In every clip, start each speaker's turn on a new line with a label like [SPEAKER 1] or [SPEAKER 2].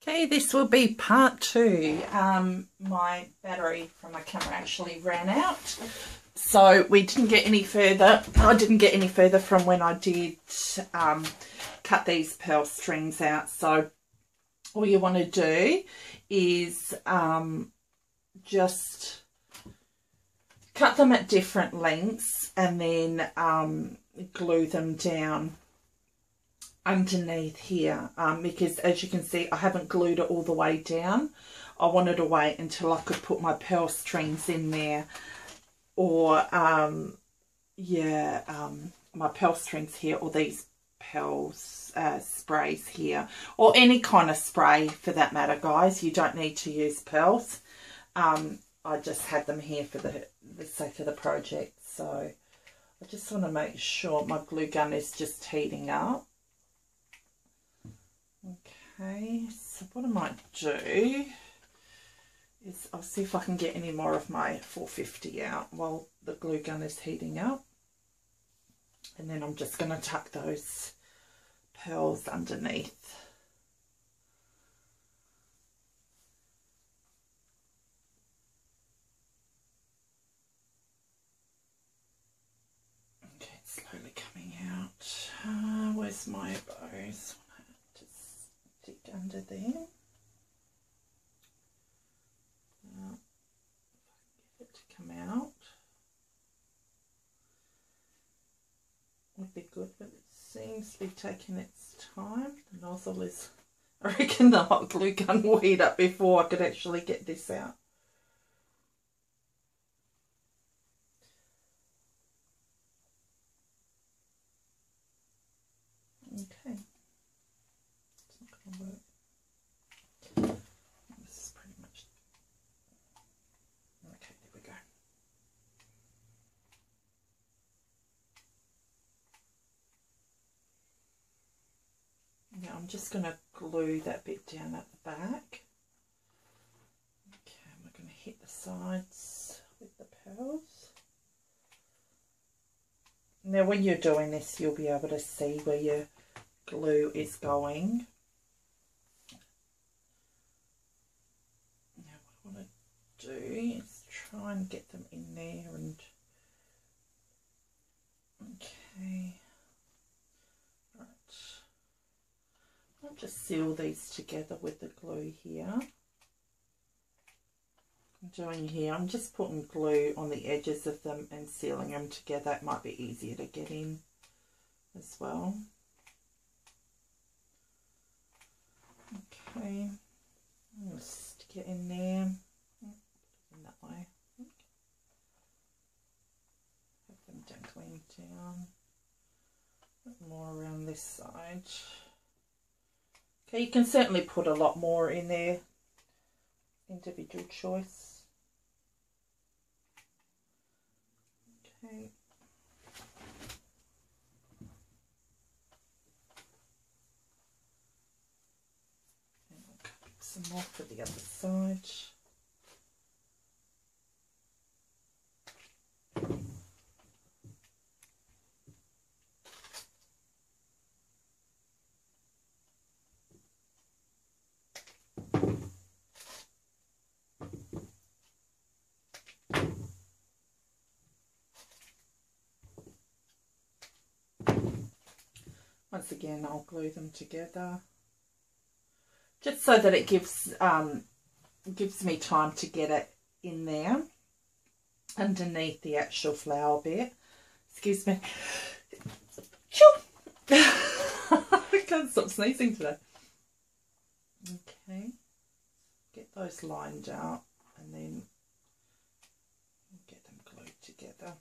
[SPEAKER 1] Okay, this will be part two. My battery from my camera actually ran out, so we didn't get any further. I didn't get any further from when I did cut these pearl strings out. So all you want to do is just cut them at different lengths and then glue them down underneath here, because as you can see I haven't glued it all the way down. I wanted to wait until I could put my pearl strings in there, or my pearl strings here, or these pearls sprays here, or any kind of spray for that matter, guys. You don't need to use pearls. I just had them here for the sake of the project. So I just want to make sure my glue gun is just heating up. Okay, so what I might do is I'll see if I can get any more of my 450 out while the glue gun is heating up. And then I'm just going to tuck those pearls underneath. Okay, it's slowly coming out. Where's my bows? Stick under there. Get it to come out. Would be good, but it seems to be taking its time. The nozzle is, I reckon the hot glue gun will heat up before I could actually get this out. Okay. Work. This is pretty much okay. There we go. Now I'm just going to glue that bit down at the back. Okay, we're going to hit the sides with the pearls. Now when you're doing this, you'll be able to see where your glue is going. Do is try and get them in there, and okay, right, I'll just seal these together with the glue here. I'm doing here, I'm just putting glue on the edges of them and sealing them together. It might be easier to get in as well. Okay, I'll stick it in there. That way. Have them dangling down. A bit more around this side. Okay, you can certainly put a lot more in there. Individual choice. Okay. And I'll cut some more for the other side. Once again, I'll glue them together just so that it gives me time to get it in there underneath the actual flower bit. Excuse me. I can't stop sneezing today. Okay, get those lined up and then get them glued together.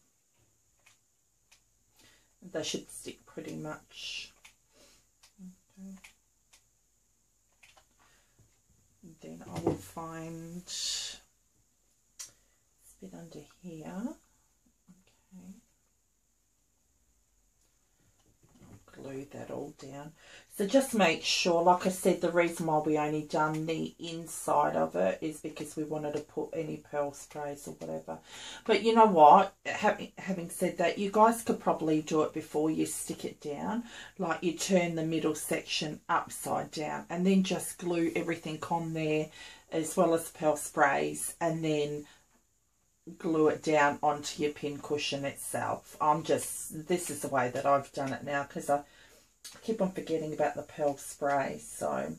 [SPEAKER 1] They should stick pretty much. Okay. Then I will find this bit under here. Okay. I'll glue that all down. So just make sure, like I said, the reason why we only done the inside of it is because we wanted to put any pearl sprays or whatever. But you know what, having said that, you guys could probably do it before you stick it down. Like you turn the middle section upside down and then just glue everything on there as well as pearl sprays, and then glue it down onto your pin cushion itself. This is the way that I've done it now, because I keep on forgetting about the pearl spray. So,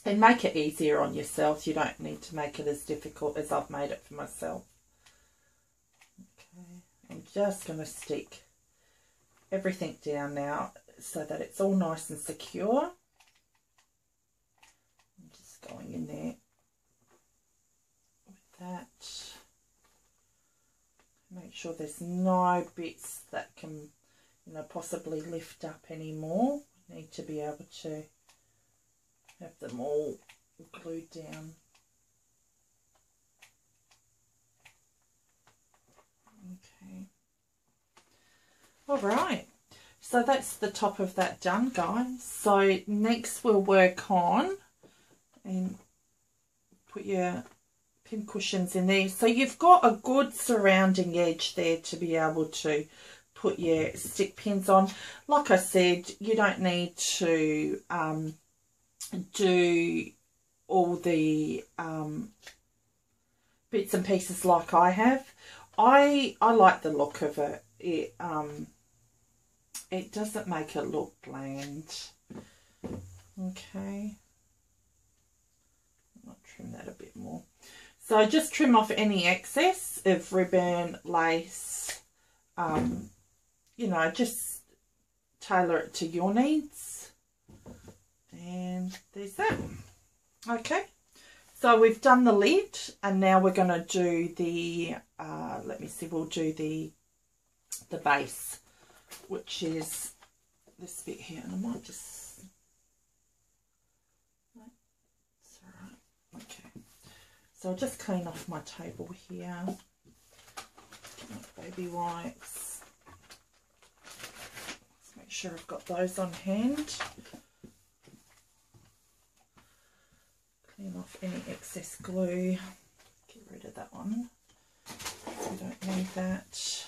[SPEAKER 1] and make it easier on yourself. You don't need to make it as difficult as I've made it for myself. Okay, I'm just going to stick everything down now so that it's all nice and secure. I'm just going in there with that. Make sure there's no bits that can, you know, possibly lift up anymore. You need to be able to have them all glued down. Okay. All right. So that's the top of that done, guys. So next we'll work on and put your pin cushions in there. So you've got a good surrounding edge there to be able to put your stick pins on. Like I said, you don't need to do all the bits and pieces like I have. I like the look of it. It doesn't make it look bland. Okay, I'll trim that a bit more. So just trim off any excess of ribbon, lace, you know, just tailor it to your needs. And there's that. Okay, so we've done the lid, and now we're going to do the, let me see, we'll do the base, which is this bit here. And I might just, it's all right. Okay. So I'll just clean off my table here. Get my baby wipes. Let's make sure I've got those on hand. Clean off any excess glue. Get rid of that one. We don't need that.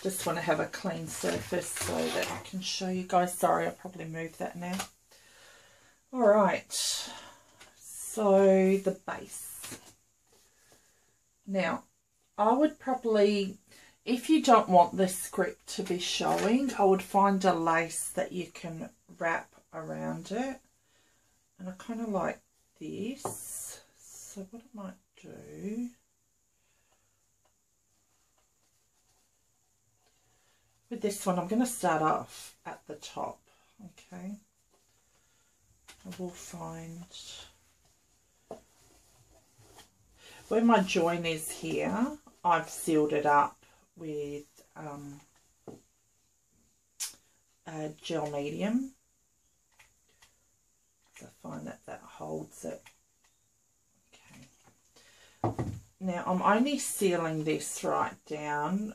[SPEAKER 1] Just want to have a clean surface so that I can show you guys. Sorry, I'll probably move that now. All right. So the base. Now, I would probably, if you don't want the script to be showing, I would find a lace that you can wrap around it. And I kind of like this. So what I might do, with this one, I'm going to start off at the top. Okay. I will find where my join is here. I've sealed it up with a gel medium. So I find that that holds it. Okay. Now I'm only sealing this right down.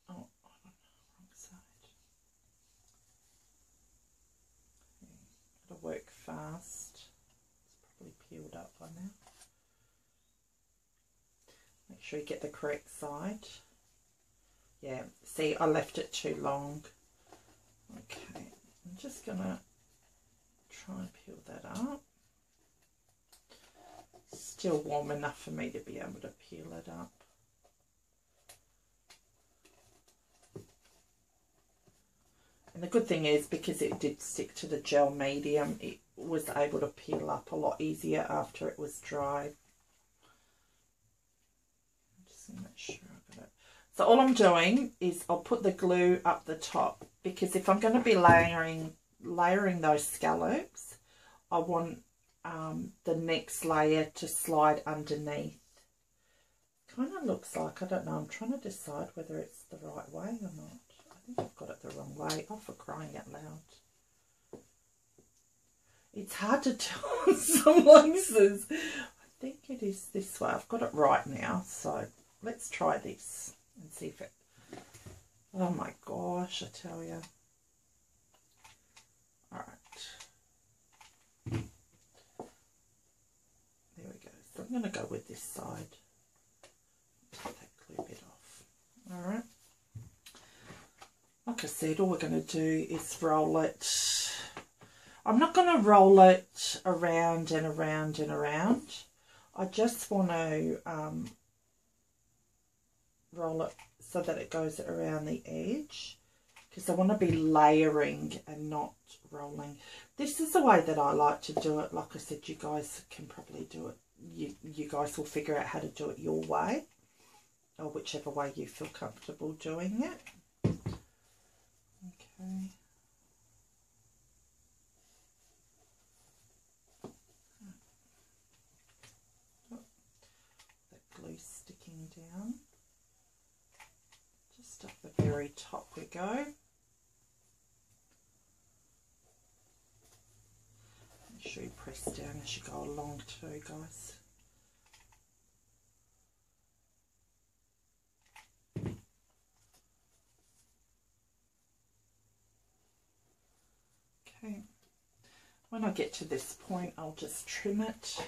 [SPEAKER 1] Oh, wrong side. Okay. It'll work fast. It's probably peeled up by now. Make sure you get the correct side. Yeah, see, I left it too long. Okay, I'm just going to try and peel that up. Still warm enough for me to be able to peel it up. And the good thing is, because it did stick to the gel medium, it was able to peel up a lot easier after it was dry. Make sure I've got it. So all I'm doing is I'll put the glue up the top, because if I'm going to be layering those scallops, I want the next layer to slide underneath. Kind of looks like, I don't know, I'm trying to decide whether it's the right way or not. I think I've got it the wrong way. Oh, for crying out loud. It's hard to tell on some laces. I think it is this way. I've got it right now, so let's try this and see if it, oh my gosh, I tell you. I'm going to go with this side. Take that glue bit off. Alright. Like I said, all we're going to do is roll it. I'm not going to roll it around and around and around. I just want to roll it so that it goes around the edge, because I want to be layering and not rolling. This is the way that I like to do it. Like I said, you guys can probably do it. You guys will figure out how to do it your way, or whichever way you feel comfortable doing it. Okay. Oh, that glue sticking down. Just up the very top we go. Make sure you press down as you go along too, guys. Okay, when I get to this point, I'll just trim it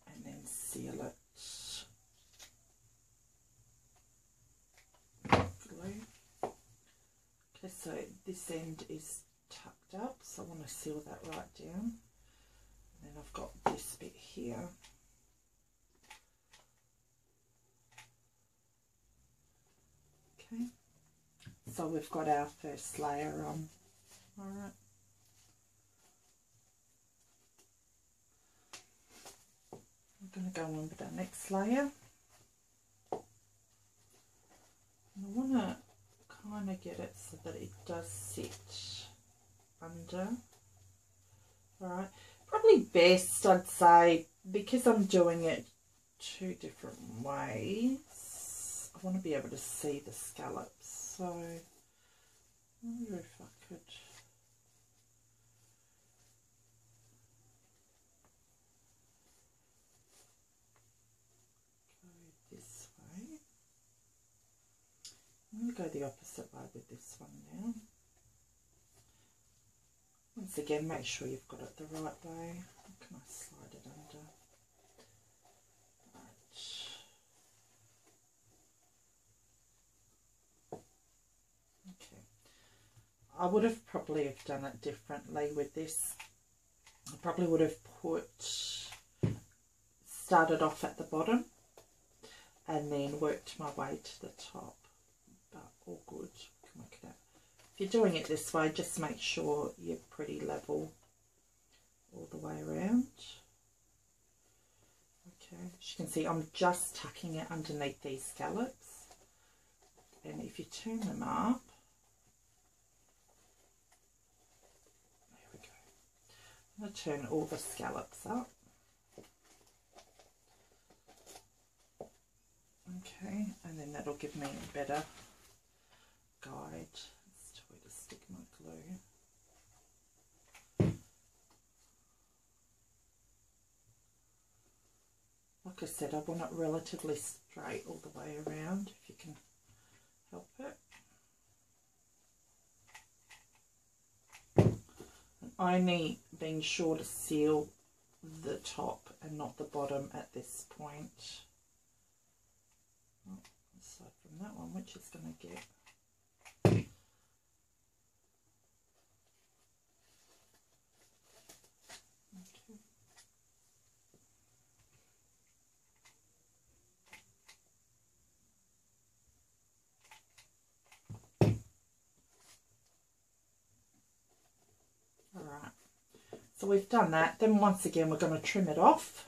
[SPEAKER 1] and then seal it. Glue. Okay, so this end is tucked up, so I want to seal that right down. And then I've got this bit here. Okay, so we've got our first layer on. Alright. I'm going to go on with our next layer. And I want to kind of get it so that it does sit under. Alright, probably best, I'd say, because I'm doing it two different ways, I want to be able to see the scallops. So I wonder if I could go this way. I'm going to go the opposite way with this one now. Once again, make sure you've got it the right way. How can I slide it under? Right. Okay. I would have probably have done it differently with this. I probably would have started off at the bottom and then worked my way to the top. But all good. Can work it out. If you're doing it this way, just make sure you're pretty level all the way around. Okay, as you can see, I'm just tucking it underneath these scallops. And if you turn them up, there we go. I'm going to turn all the scallops up. Okay, and then that'll give me a better guide as to where to stick my glue. Like I said, I want it relatively straight all the way around, if you can help it. And only being sure to seal the top and not the bottom at this point. Oh, aside from that one, which is going to get Alright, so we've done that. Then once again we're going to trim it off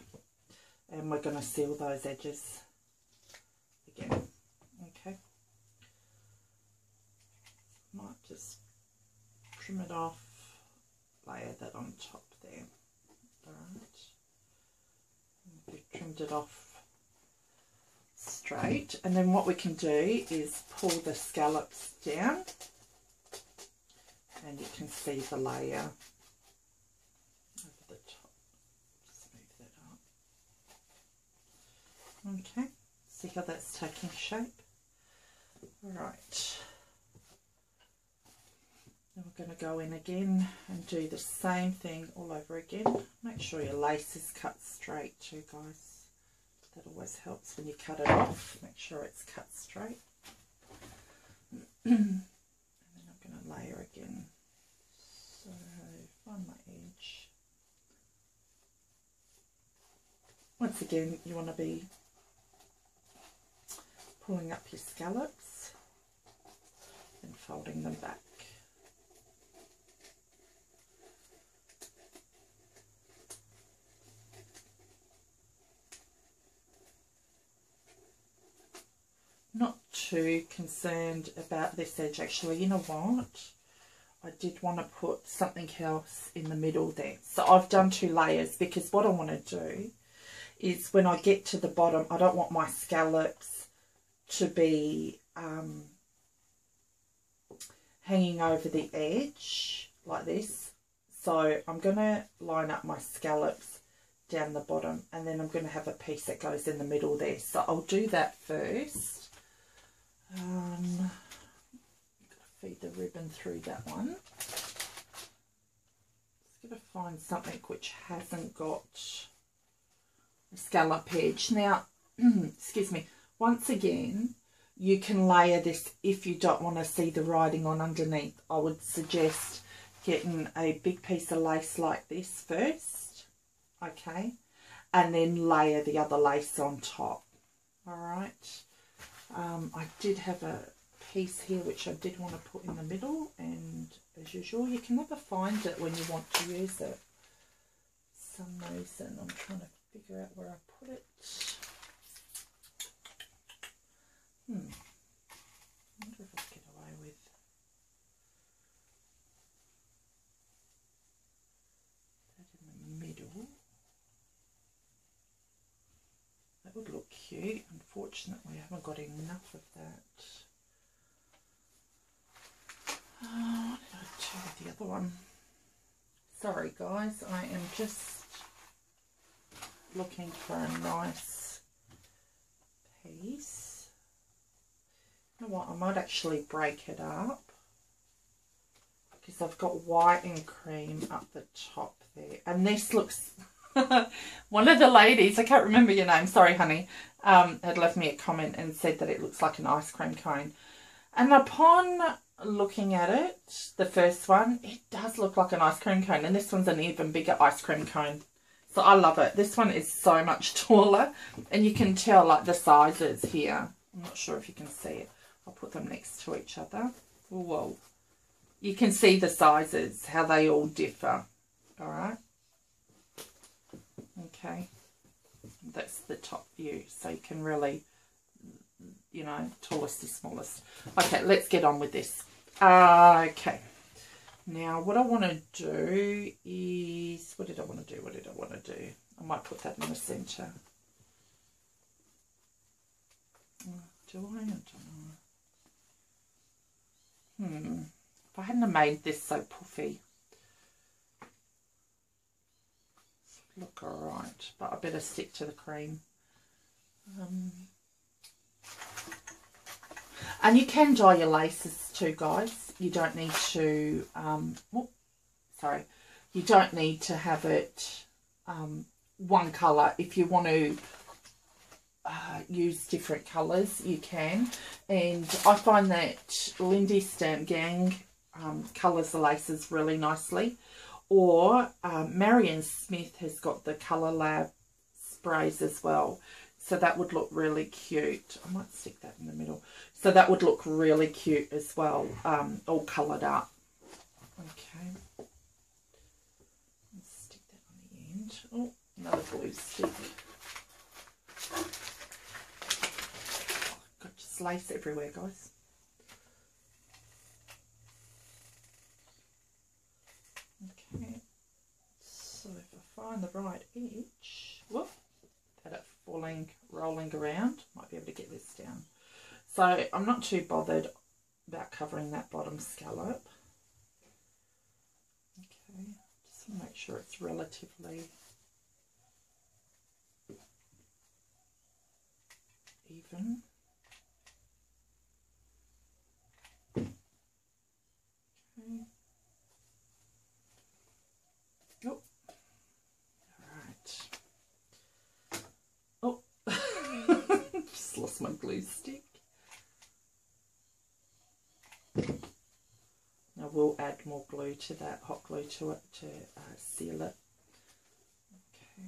[SPEAKER 1] and we're going to seal those edges again. Okay, might just trim it off, layer that on top there. Alright, we've trimmed it off straight, and then what we can do is pull the scallops down and you can see the layer over the top. Just move that up. Okay, see how that's taking shape? Alright, Then we're going to go in again and do the same thing all over again. Make sure your lace is cut straight too, guys. That always helps when you cut it off. Make sure it's cut straight. And then I'm going to layer again. So find my edge. Once again, you want to be pulling up your scallops and folding them back. Not too concerned about this edge actually. You know what? I did want to put something else in the middle there. So I've done 2 layers because what I want to do is when I get to the bottom, I don't want my scallops to be hanging over the edge like this. So I'm going to line up my scallops down the bottom, and then I'm going to have a piece that goes in the middle there. So I'll do that first. Feed the ribbon through that one. Just going to find something which hasn't got a scallop edge. Now, excuse me, once again, you can layer this if you don't want to see the writing on underneath. I would suggest getting a big piece of lace like this first, okay, and then layer the other lace on top. All right. I did have a piece here which I did want to put in the middle, and as usual you can never find it when you want to use it. For some reason I'm trying to figure out where I put it. I wonder if I can get away with that in the middle. That would look cute. Unfortunately, I haven't got enough of that. What did I do with the other one? Sorry, guys. I am just looking for a nice piece. You know what? I might actually break it up because I've got white and cream up the top there. And this looks... One of the ladies, I can't remember your name, sorry honey, had left me a comment and said that it looks like an ice cream cone. And upon looking at it, the first one, it does look like an ice cream cone, and this one's an even bigger ice cream cone. So I love it. This one is so much taller, and you can tell like the sizes here. I'm not sure if you can see it. I'll put them next to each other. Whoa. You can see the sizes, how they all differ. All right. Okay, that's the top view, so you can really, you know, tallest to smallest. Okay, let's get on with this. Okay, now what I want to do is, what did I want to do? I might put that in the centre. Do I? I don't know. If I hadn't made this so puffy, look alright, but I better stick to the cream. And you can dye your laces too, guys. You don't need to, you don't need to have it one colour. If you want to use different colours, you can. And I find that Lindy Stamp Gang colours the laces really nicely. Or Marion Smith has got the Colour Lab sprays as well. So that would look really cute. I might stick that in the middle. So that would look really cute as well, all coloured up. Okay. Let's stick that on the end. Oh, another glue stick. Oh, got just lace everywhere, guys. Okay, so if I find the right edge, whoop, had it rolling around, might be able to get this down. So I'm not too bothered about covering that bottom scallop. Okay, just want to make sure it's relatively even. Okay. glue stick. Now we'll add more glue to that, hot glue to it to seal it. Okay, a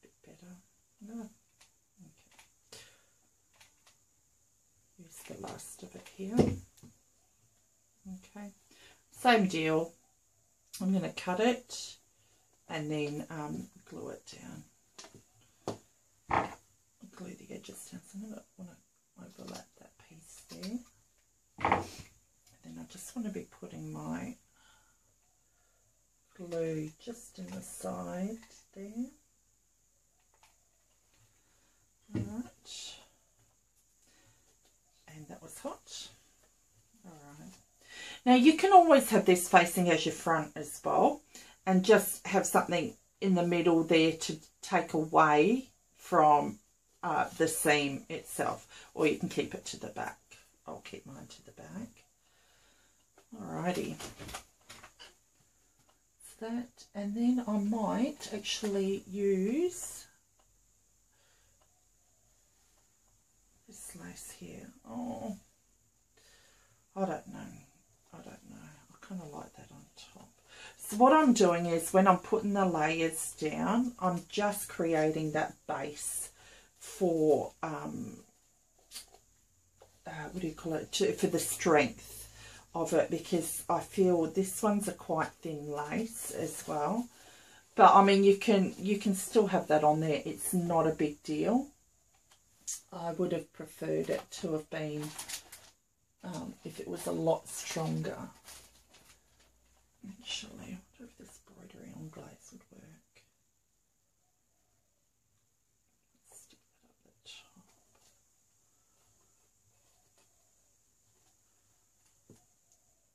[SPEAKER 1] bit better. No. Okay. Use the last of it here. Okay, same deal. I'm going to cut it and then glue it down. Glue the edges down. So I'm going to want to overlap that piece there. And then I just want to be putting my glue just in the side there. Alright. And that was hot. Alright. Now you can always have this facing as your front as well, and just have something in the middle there to take away from the seam itself, or you can keep it to the back. I'll keep mine to the back. Alrighty. That's that, and then I might actually use this lace here. Oh, I don't know. I kind of like that on top. So what I'm doing is when I'm putting the layers down, I'm just creating that base for what do you call it, for the strength of it, because I feel this one's a quite thin lace as well. But I mean, you can still have that on there. It's not a big deal. I would have preferred it to have been if it was a lot stronger. Actually, I wonder if this embroidery on glaze would work. Let's stick that up the top.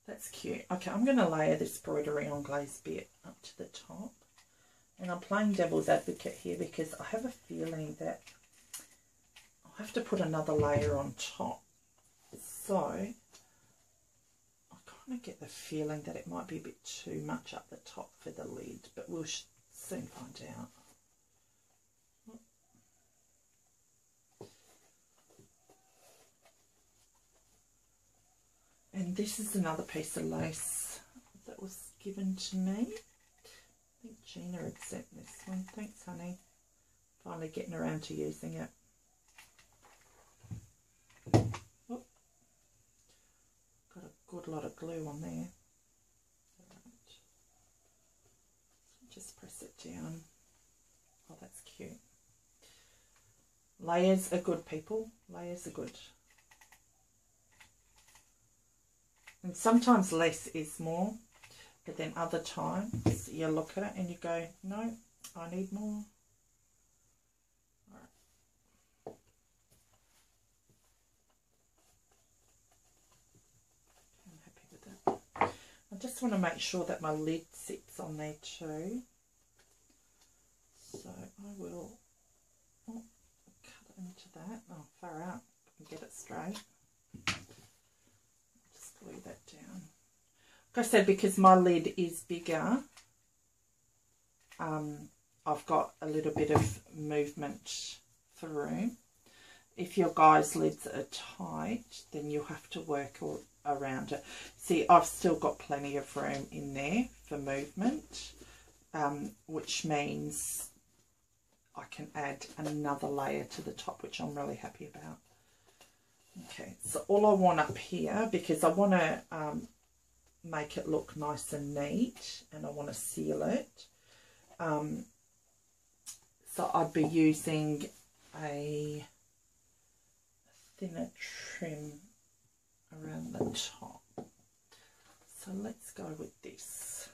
[SPEAKER 1] That's cute. Okay, I'm going to layer this embroidery on glaze bit up to the top. And I'm playing devil's advocate here because I have a feeling that I'll have to put another layer on top. So I kind of get the feeling that it might be a bit too much up the top for the lid, but we'll soon find out. And this is another piece of lace that was given to me. I think Gina had sent this one. Thanks, honey. Finally getting around to using it. Oh, got a good lot of glue on there. Right. Just press it down. Oh, that's cute. Layers are good, people. Layers are good. And sometimes less is more, but then other times you look at it and you go, no, I need more. All right. I'm happy with that. I just want to make sure that my lid sits on there too. So I will cut it into that. Oh, far out. I can get it straight. Glue that down. Like I said, because my lid is bigger, I've got a little bit of movement through. If your guys' lids are tight, then you'll have to work around it. See, I've still got plenty of room in there for movement, which means I can add another layer to the top, which I'm really happy about. Okay, so all I want up here, because I want to make it look nice and neat, and I want to seal it, so I'd be using a thinner trim around the top. So let's go with this.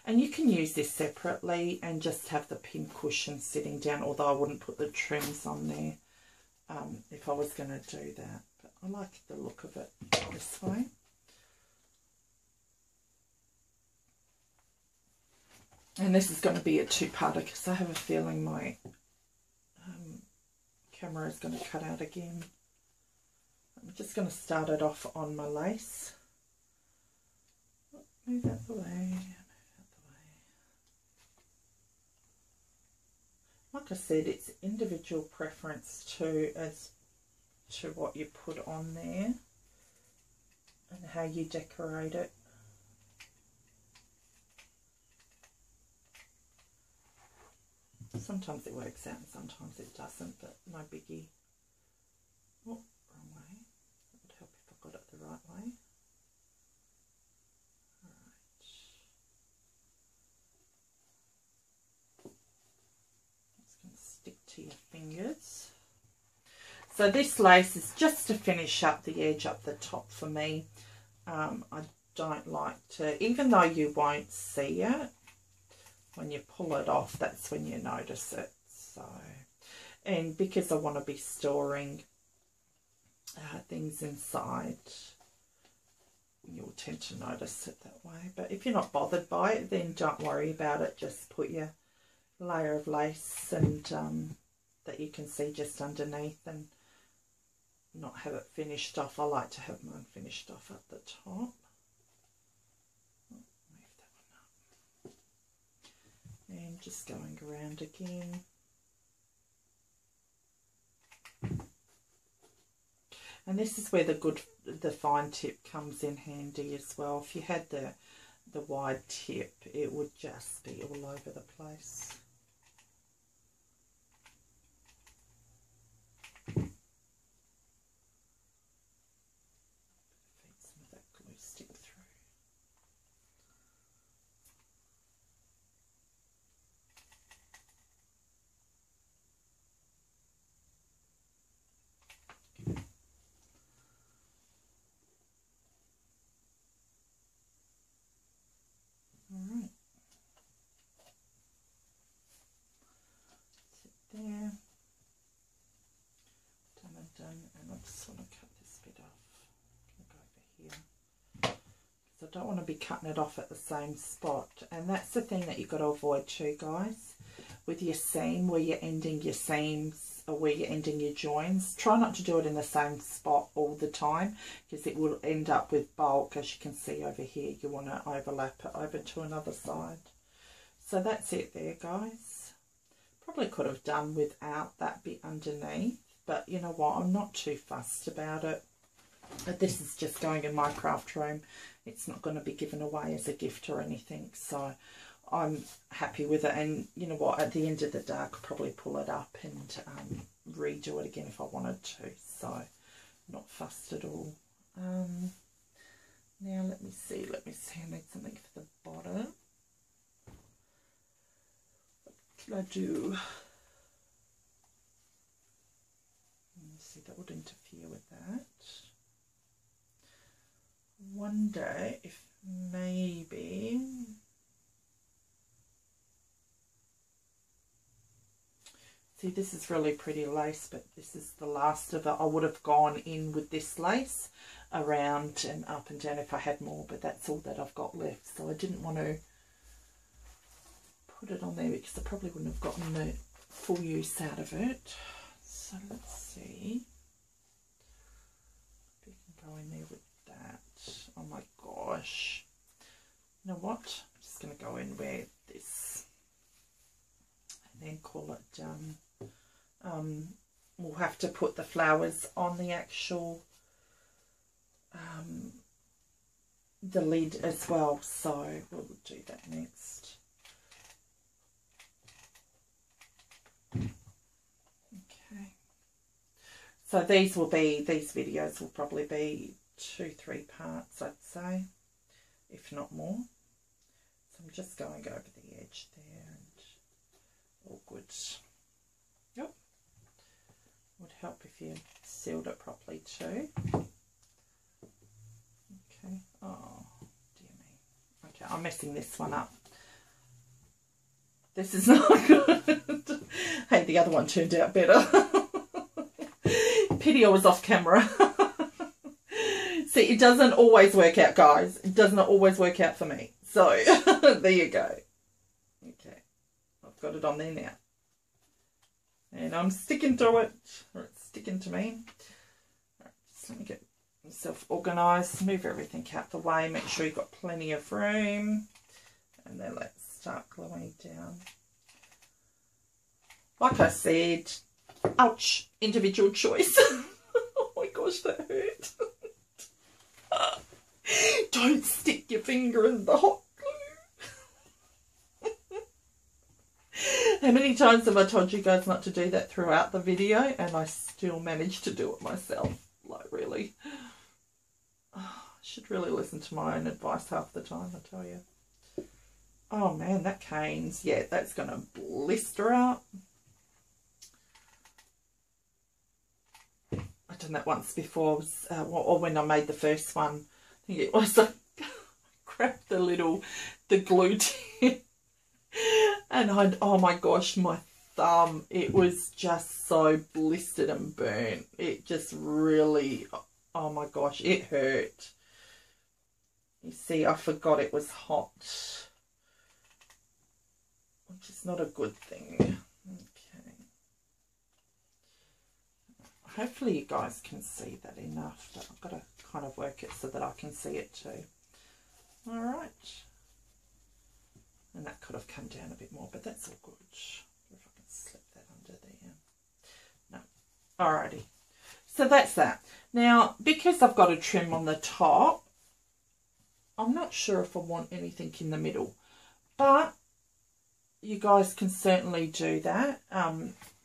[SPEAKER 1] And you can use this separately and just have the pin cushion sitting down, although I wouldn't put the trims on there if I was going to do that. But I like the look of it this way. And this is going to be a two-parter because I have a feeling my camera is going to cut out again. I'm just going to start it off on my lace. Move out the way. Like I said, it's individual preference too as to what you put on there and how you decorate it. Sometimes it works out and sometimes it doesn't, but no biggie. Oh, wrong way. That would help if I got it the right way. Alright. It's going to stick to your fingers. So this lace is just to finish up the edge up the top for me. I don't like to, even though you won't see it, when you pull it off, that's when you notice it. So, and because I want to be storing things inside, you'll tend to notice it that way. But if you're not bothered by it, then don't worry about it. Just put your layer of lace and that you can see just underneath, and not have it finished off. I like to have mine finished off at the top. And just going around again. And this is where the fine tip comes in handy as well. If you had the wide tip, it would just be all over the place. Some of that glue stick through. Alright, sit there, done and done, and I just want to cut this bit off. I'm going to go over here, because I don't want to be cutting it off at the same spot, and that's the thing that you've got to avoid too, guys, with your seam, where you're ending your seams, or where you're ending your joins. Try not to do it in the same spot all the time, because it will end up with bulk. As you can see over here, you want to overlap it over to another side. So that's it there, guys. Probably could have done without that bit underneath, but you know what, I'm not too fussed about it. But this is just going in my craft room. It's not going to be given away as a gift or anything, so I'm happy with it. And you know what, at the end of the day, I could probably pull it up and redo it again if I wanted to, so not fussed at all. Now let me see, I need something for the bottom. What can I do? See, that would interfere with that. Wonder if maybe see, this is really pretty lace, but this is the last of it. I would have gone in with this lace around and up and down if I had more, but that's all that I've got left. So I didn't want to put it on there because I probably wouldn't have gotten the full use out of it. So let's see if we can go in there with that. Oh my gosh. You know what? I'm just going to go in with this and then call it done. We'll have to put the flowers on the actual the lid as well, so we'll do that next. Okay, so these videos will probably be 2-3 parts, I'd say, if not more. So I'm just going over the edge there, and all good. Yep, would help if you sealed it properly too. Okay, oh dear me. Okay, I'm messing this one up. This is not good. Hey, the other one turned out better. Pity I was off camera. See, it doesn't always work out, guys. It does not always work out for me. So, there you go. Okay, I've got it on there now. And I'm sticking to it. Or it's sticking to me. Right, just let me get myself organised. Move everything out the way. Make sure you've got plenty of room. And then let's start gluing down. Like I said, ouch, individual choice. Oh my gosh, that hurt. Don't stick your finger in the hot glue. How many times have I told you guys not to do that throughout the video, and I still managed to do it myself? Like, really? Oh, I should really listen to my own advice half the time, I tell you. Oh man, that canes, yeah, that's going to blister out. I've done that once before, or when I made the first one. I think it was, I grabbed the glue tip, and oh my gosh, my thumb, it was just so blistered and burnt. It just really, oh my gosh, it hurt. You see, I forgot it was hot, which is not a good thing. Okay. Hopefully you guys can see that enough, but I've got to kind of work it so that I can see it too. All right. And that could have come down a bit more, but that's all good. If I can slip that under there. No. Alrighty. So that's that. Now, because I've got a trim on the top, I'm not sure if I want anything in the middle, but you guys can certainly do that.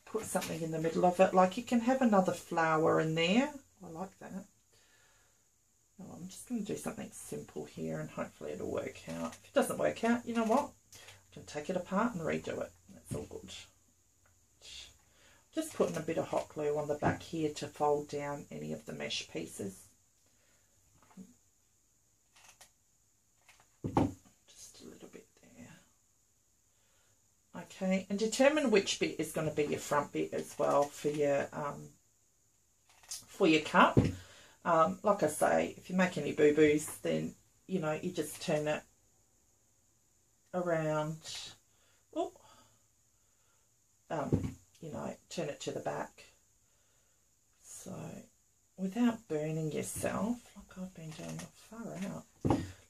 [SPEAKER 1] Put something in the middle of it. Like, you can have another flower in there. I like that. Oh, I'm just going to do something simple here, and hopefully it'll work out. If it doesn't work out, you know what? I can take it apart and redo it. That's all good. Just putting a bit of hot glue on the back here to fold down any of the mesh pieces. Just a little bit there. Okay, and determine which bit is going to be your front bit as well for your cup. Like I say, if you make any boo-boos, then, you know, you just turn it around, you know, turn it to the back. So, without burning yourself, like I've been doing, far out.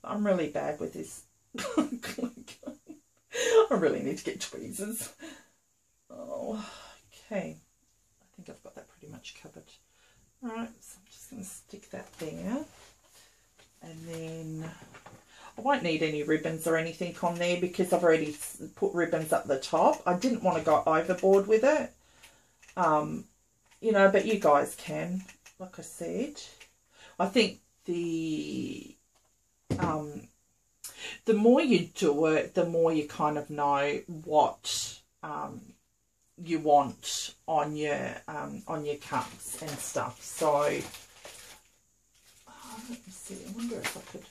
[SPEAKER 1] I'm really bad with this. I really need to get tweezers. Oh, okay. I think I've got that pretty much covered. Alright, so I'm just going to stick that there, and then I won't need any ribbons or anything on there because I've already put ribbons up the top. I didn't want to go overboard with it, you know, but you guys can, like I said. I think the more you do it, the more you kind of know what you want on your cups and stuff. So let me see, I wonder if I could,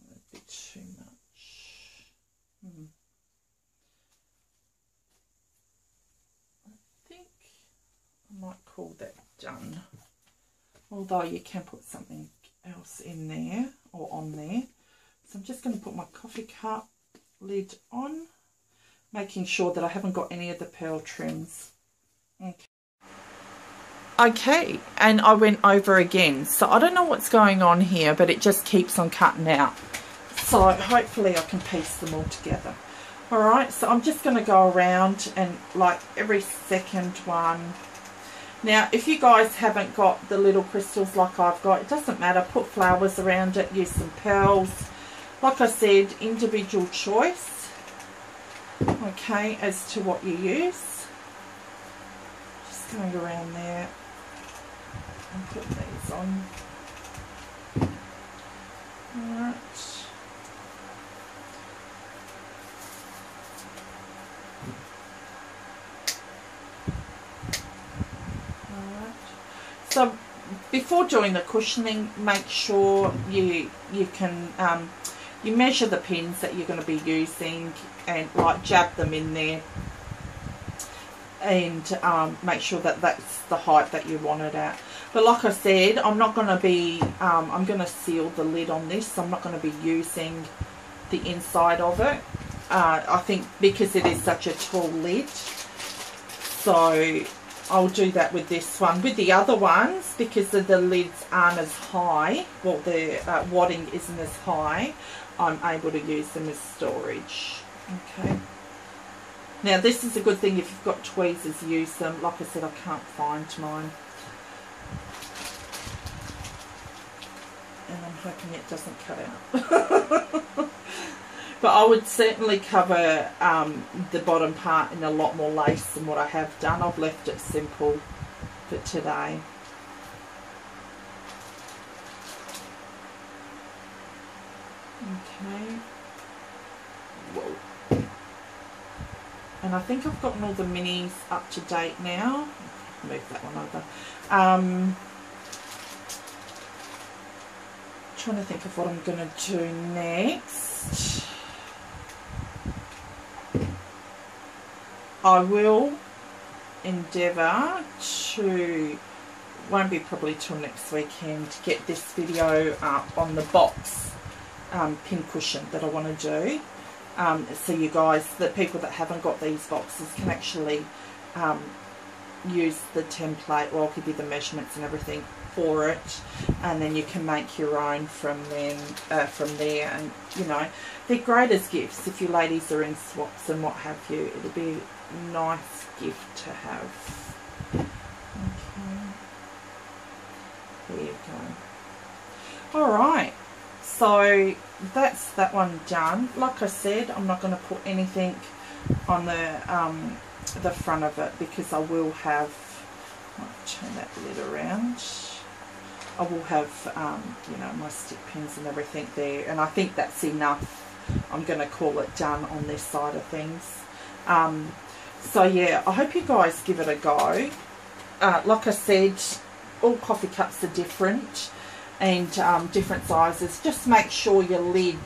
[SPEAKER 1] a bit too much. I think I might call that done, although you can put something else in there or on there. So I'm just going to put my coffee cup lid on, making sure that I haven't got any of the pearl trims. Okay, and I went over again. So I don't know what's going on here, but it just keeps on cutting out. So hopefully I can piece them all together. Alright, so I'm just going to go around and like every second one. Now, if you guys haven't got the little crystals like I've got, it doesn't matter. Put flowers around it, use some pearls. Like I said, individual choice. Okay, as to what you use. Just going around there and put these on. Alright. Alright. So before doing the cushioning, make sure you can you measure the pins that you're going to be using and like jab them in there, and make sure that that's the height that you want it at. But like I said, I'm not going to be I'm going to seal the lid on this, so I'm not going to be using the inside of it. I think because it is such a tall lid, so I'll do that with this one. With the other ones, because the lids aren't as high, well, the wadding isn't as high, I'm able to use them as storage. Okay. Now this is a good thing, if you've got tweezers, use them. Like I said, I can't find mine. And I'm hoping it doesn't cut out. But I would certainly cover the bottom part in a lot more lace than what I have done. I've left it simple for today. Okay. Whoa. And I think I've gotten all the minis up to date now. Move that one over. Trying to think of what I'm going to do next. I will endeavour to, won't be probably till next weekend, to get this video up on the box pin cushion that I want to do. So you guys, the people that haven't got these boxes, can actually use the template, or I'll give you the measurements and everything for it, and then you can make your own from there. And you know, they're great as gifts if you ladies are in swaps and what have you. It'll be a nice gift to have. Okay, there you go. All right, so that's that one done. Like I said, I'm not going to put anything on the front of it, because I will have, I'll turn that lid around, I will have you know, my stick pins and everything there, and I think that's enough. I'm going to call it done on this side of things. So yeah, I hope you guys give it a go. Like I said, all coffee cups are different and different sizes. Just make sure your lids